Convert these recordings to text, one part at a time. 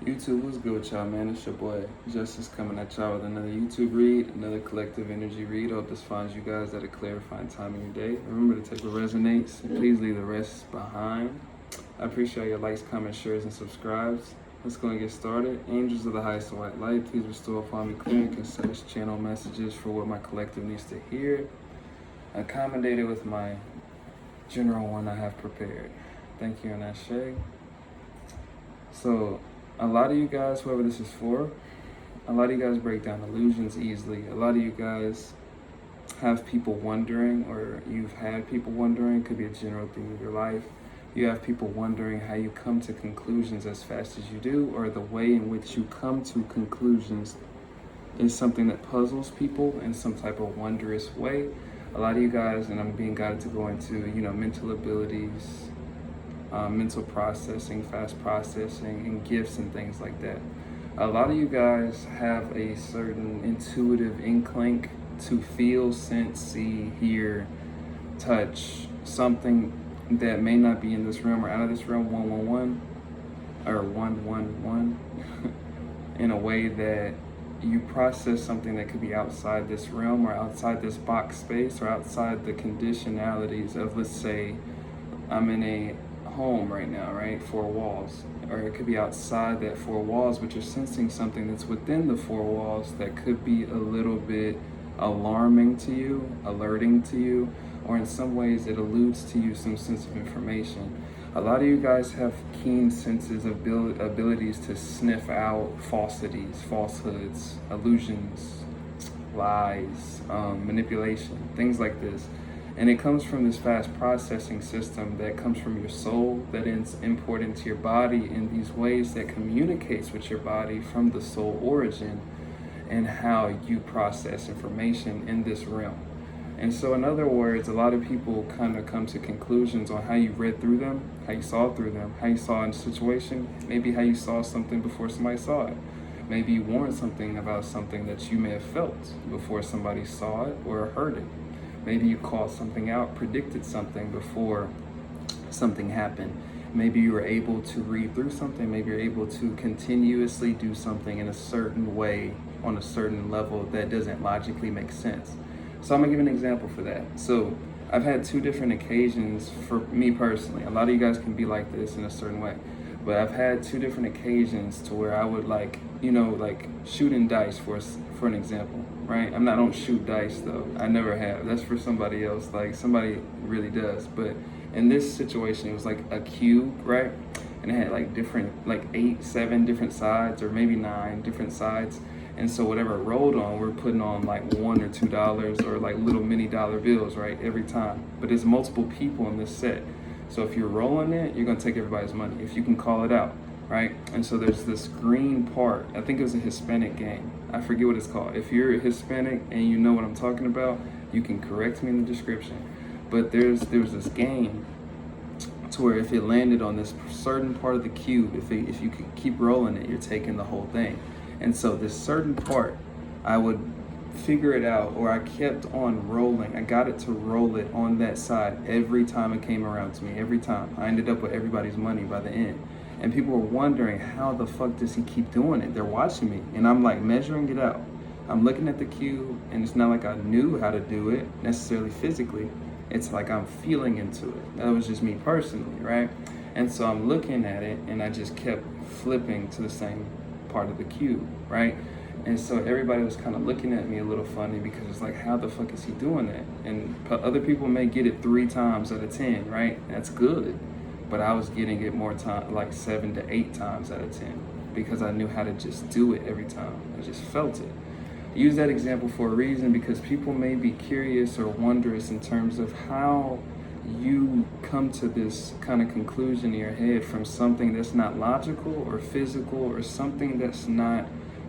YouTube, what's good with y'all, man? It's your boy Justice coming at y'all with another YouTube read, another collective energy read. I hope this finds you guys at a clarifying time in your day. Remember to take what resonates and please leave the rest behind. I appreciate your likes, comments, shares, and subscribes. Let's go and get started. Angels of the highest white light, please bestow upon me clear and concise channel messages for what my collective needs to hear. Accommodated with my general one I have prepared. Thank you, and Ashe. So, a lot of you guys, whoever this is for, a lot of you guys break down illusions easily. A lot of you guys have people wondering, or you've had people wondering, could be a general theme of your life. You have people wondering how you come to conclusions as fast as you do, or the way in which you come to conclusions is something that puzzles people in some type of wondrous way. A lot of you guys, and I'm being guided to go into, mental abilities, mental processing, fast processing, and gifts and things like that. A lot of you guys have a certain intuitive inkling to feel, sense, see, hear, touch something that may not be in this realm or out of this realm, 111 or 111 in a way that you process something that could be outside this realm or outside this box space or outside the conditionalities of, let's say, I'm in a home right now, right? 4 walls. Or it could be outside that 4 walls, but you're sensing something that's within the 4 walls that could be a little bit alarming to you, alerting to you, or in some ways it alludes to you some sense of information. A lot of you guys have keen senses, abilities to sniff out falsities, falsehoods, illusions, lies, manipulation, things like this. And it comes from this fast processing system that comes from your soul, that is imported into your body in these ways that communicates with your body from the soul origin and how you process information in this realm. And so in other words, a lot of people kind of come to conclusions on how you read through them, how you saw through them, how you saw in a situation, maybe how you saw something before somebody saw it. Maybe you warned something about something that you may have felt before somebody saw it or heard it. Maybe you called something out, predicted something before something happened. Maybe you were able to read through something. Maybe you're able to continuously do something in a certain way on a certain level that doesn't logically make sense. So I'm gonna give an example for that. So I've had 2 different occasions for me personally. A lot of you guys can be like this in a certain way. But I've had 2 different occasions to where I would like shooting dice for an example, right? I don't shoot dice though. I never have. That's for somebody else. Like somebody really does. But in this situation, it was like a cube, right? And it had like 8, 7 different sides, or maybe 9 different sides. And so whatever it rolled on, we're putting on like $1 or $2 or like little mini dollar bills, right? Every time. But there's multiple people in this set. So if you're rolling it, you're gonna take everybody's money, if you can call it out, right? And so there's this green part. I think it was a Hispanic game. I forget what it's called. If you're Hispanic and you know what I'm talking about, you can correct me in the description. But there was this game to where if it landed on this certain part of the cube, if you could keep rolling it, you're taking the whole thing. And so this certain part, I would figure it out, or I kept on rolling. I got it to roll it on that side every time it came around to me, every time. I ended up with everybody's money by the end. And people were wondering, how the fuck does he keep doing it? They're watching me, and I'm like measuring it out. I'm looking at the cube, and it's not like I knew how to do it necessarily physically. It's like I'm feeling into it. That was just me personally, right? And so I'm looking at it, and I just kept flipping to the same part of the cube, right? And so everybody was kind of looking at me a little funny because it's like, how the fuck is he doing that? And other people may get it 3 times out of 10, right? That's good. But I was getting it more time, like 7 to 8 times out of 10, because I knew how to just do it every time. I just felt it. I use that example for a reason, because people may be curious or wondrous in terms of how you come to this kind of conclusion in your head from something that's not logical or physical, or something that's not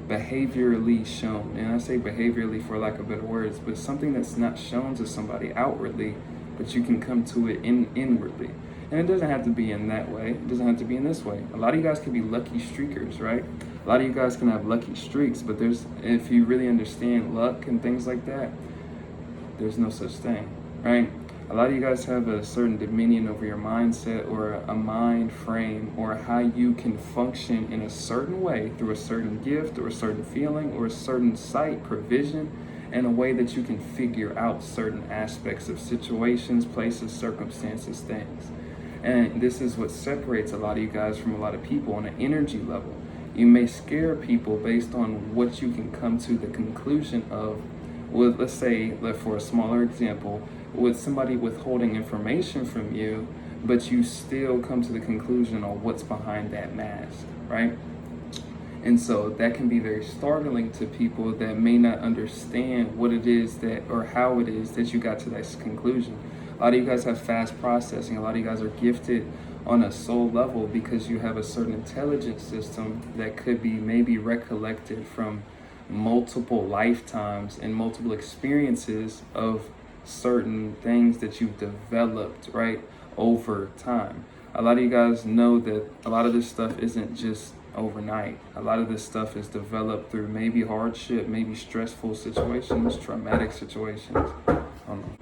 behaviorally shown. And I say behaviorally for lack of better words, but something that's not shown to somebody outwardly, but you can come to it inwardly. And it doesn't have to be in that way. It doesn't have to be in this way. A lot of you guys can be lucky streakers, right? A lot of you guys can have lucky streaks, but if you really understand luck and things like that, there's no such thing, right? A lot of you guys have a certain dominion over your mindset or a mind frame or how you can function in a certain way through a certain gift or a certain feeling or a certain sight, provision, and a way that you can figure out certain aspects of situations, places, circumstances, things. And this is what separates a lot of you guys from a lot of people on an energy level. You may scare people based on what you can come to the conclusion of. With, let's say, for a smaller example, with somebody withholding information from you, but you still come to the conclusion on what's behind that mask, right? And so that can be very startling to people that may not understand what it is that, or how it is that you got to that conclusion. A lot of you guys have fast processing. A lot of you guys are gifted on a soul level because you have a certain intelligence system that could be maybe recollected from multiple lifetimes and multiple experiences of certain things that you've developed, right, over time. A lot of you guys know that a lot of this stuff isn't just overnight. A lot of this stuff is developed through maybe hardship, maybe stressful situations, traumatic situations. I don't know.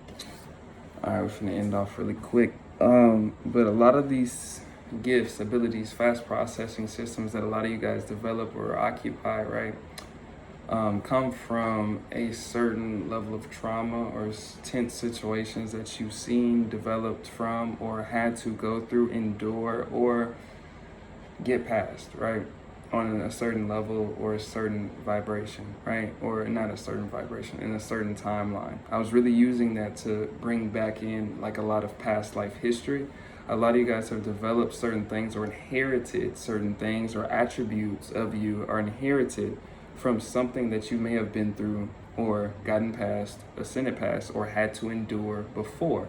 All right, we're gonna end off really quick. But a lot of these gifts, abilities, fast processing systems that a lot of you guys develop or occupy, right, come from a certain level of trauma or tense situations that you've seen, developed from, or had to go through, endure, or get past, right, on a certain level or a certain vibration, right, or not a certain vibration, in a certain timeline. I was really using that to bring back in like a lot of past life history. A lot of you guys have developed certain things or inherited certain things, or attributes of you are inherited from something that you may have been through or gotten past, ascended past, or had to endure before.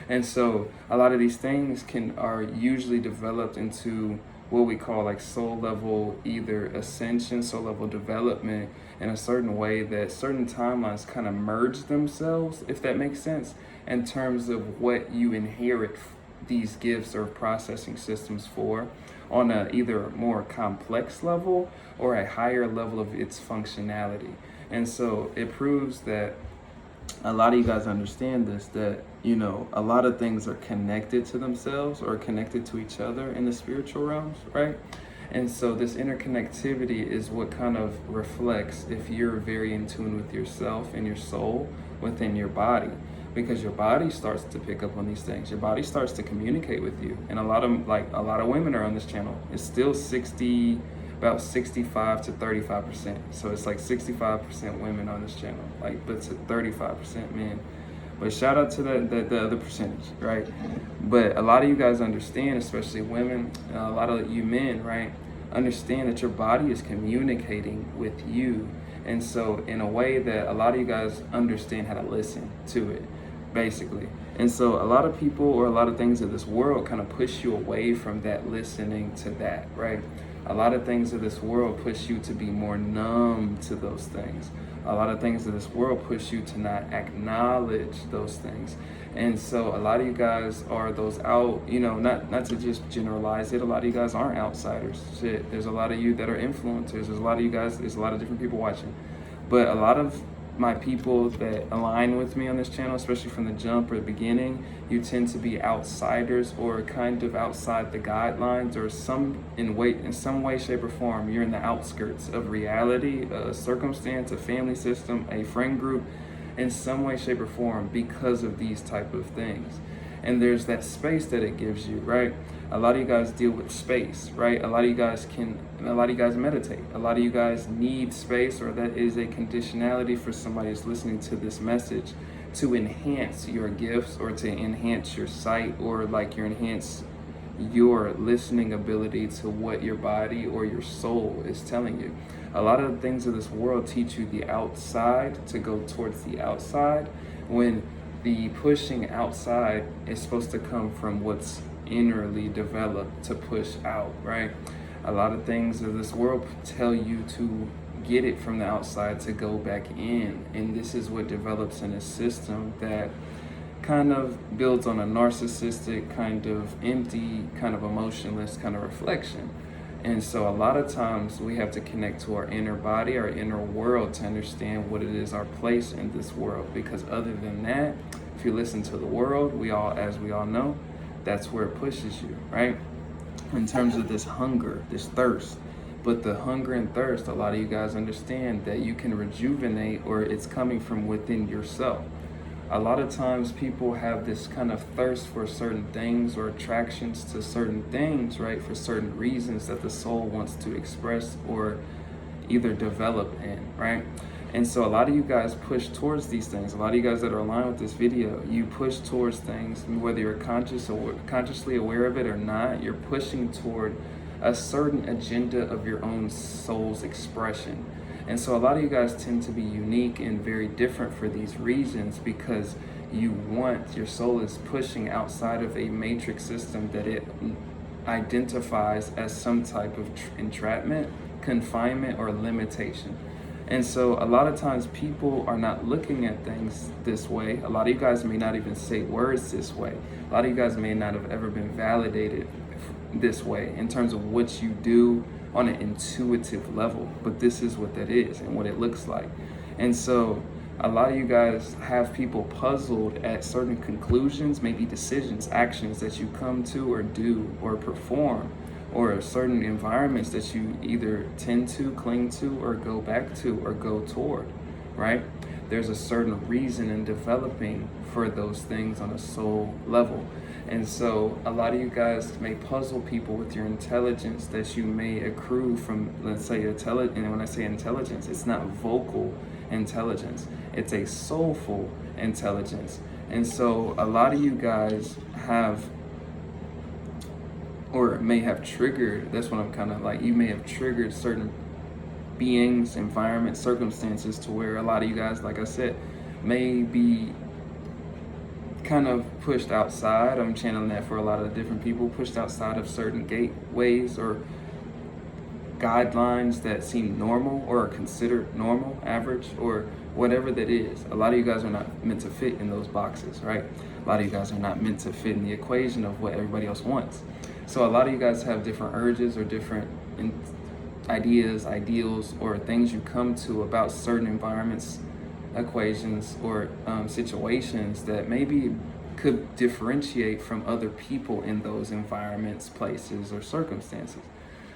And so a lot of these things are usually developed into what we call like soul level, either ascension, soul level development, in a certain way that certain timelines kind of merge themselves, if that makes sense, in terms of what you inherit these gifts or processing systems for, on a either more complex level or a higher level of its functionality. And so it proves that a lot of you guys understand this, that, you know, a lot of things are connected to themselves or connected to each other in the spiritual realms, right? And so this interconnectivity is what kind of reflects if you're very in tune with yourself and your soul within your body, because your body starts to pick up on these things. Your body starts to communicate with you. And a lot of women are on this channel. It's still about 65 to 35%. So it's like 65% women on this channel, like, but it's 35% men. But shout out to the other percentage, right? But a lot of you guys understand, especially women, a lot of you men, right, understand that your body is communicating with you. And so in a way that a lot of you guys understand how to listen to it, basically. And so a lot of people or a lot of things of this world kind of push you away from that listening to that, right? A lot of things of this world push you to be more numb to those things. A lot of things of this world push you to not acknowledge those things. And so a lot of you guys are those out, you know, not to just generalize it, a lot of you guys aren't outsiders. Shit, there's a lot of you that are influencers. There's a lot of you guys, there's a lot of different people watching. But a lot of my people that align with me on this channel, especially from the jump or the beginning, you tend to be outsiders or kind of outside the guidelines, or in some way, shape, or form, you're in the outskirts of reality, a circumstance, a family system, a friend group, in some way, shape, or form, because of these type of things. And there's that space that it gives you, right? A lot of you guys deal with space, right? A lot of you guys meditate. A lot of you guys need space, or that is a conditionality for somebody who's listening to this message, to enhance your gifts or to enhance your sight, or like enhance your listening ability to what your body or your soul is telling you. A lot of the things of this world teach you the outside to go towards the outside, when the pushing outside is supposed to come from what's innerly developed to push out, right? A lot of things of this world tell you to get it from the outside to go back in. And this is what develops in a system that kind of builds on a narcissistic, kind of empty, kind of emotionless kind of reflection. And so a lot of times we have to connect to our inner body, our inner world, to understand what it is, our place in this world. Because other than that, If you listen to the world, as we all know, that's where it pushes you, right? In terms of this hunger, this thirst. But the hunger and thirst, a lot of you guys understand that you can rejuvenate, or it's coming from within yourself. A lot of times people have this kind of thirst for certain things or attractions to certain things, right? For certain reasons that the soul wants to express or either develop in, right? And so a lot of you guys push towards these things. A lot of you guys that are aligned with this video, you push towards things, whether you're consciously aware of it or not, you're pushing toward a certain agenda of your own soul's expression. And so a lot of you guys tend to be unique and very different for these reasons, because your soul is pushing outside of a matrix system that it identifies as some type of entrapment, confinement, or limitation. And so a lot of times people are not looking at things this way. A lot of you guys may not even say words this way. A lot of you guys may not have ever been validated this way in terms of what you do on an intuitive level, but this is what that is and what it looks like. And so a lot of you guys have people puzzled at certain conclusions, maybe decisions, actions that you come to or do or perform, or certain environments that you either tend to, cling to, or go back to, or go toward, right? There's a certain reason in developing for those things on a soul level. And so a lot of you guys may puzzle people with your intelligence that you may accrue from, let's say, intelligence. And when I say intelligence, it's not vocal intelligence. It's a soulful intelligence. And so a lot of you guys have, or may have triggered, that's what I'm kind of like, you may have triggered certain beings, environments, circumstances to where a lot of you guys, like I said, may be kind of pushed outside. I'm channeling that for a lot of different people, pushed outside of certain gateways or guidelines that seem normal or are considered normal, average, or whatever that is. A lot of you guys are not meant to fit in those boxes, right? A lot of you guys are not meant to fit in the equation of what everybody else wants. So a lot of you guys have different urges or different ideas, ideals, or things you come to about certain environments, equations, or situations that maybe could differentiate from other people in those environments, places, or circumstances.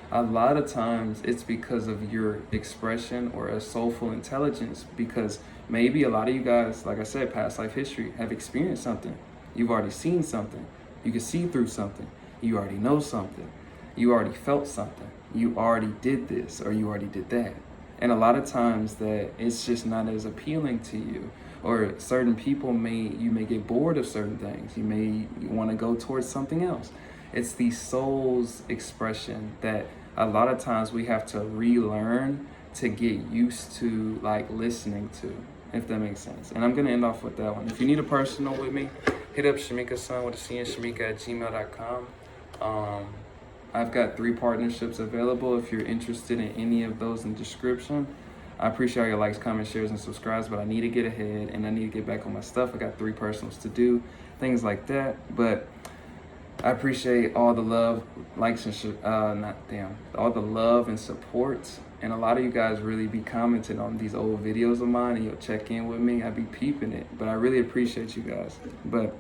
A lot of times it's because of your expression or a soulful intelligence, because maybe a lot of you guys, like I said, past life history, have experienced something. You've already seen something. You can see through something. You already know something. You already felt something. You already did this, or you already did that. And a lot of times that it's just not as appealing to you, or certain people you may get bored of certain things. You may want to go towards something else. It's the soul's expression that a lot of times we have to relearn to get used to, like, listening to, if that makes sense. And I'm going to end off with that one. If you need a personal with me, hit up Shamika-san with a C and Shamika@gmail.com. I've got 3 partnerships available if you're interested in any of those in the description. I appreciate all your likes, comments, shares, and subscribes, but I need to get ahead and I need to get back on my stuff. I got 3 personals to do, things like that. But I appreciate all the love, likes, and all the love and support. And a lot of you guys really be commenting on these old videos of mine, and you'll check in with me. I be peeping it, but I really appreciate you guys. But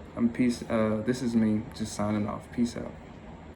this is me just signing off. Peace out.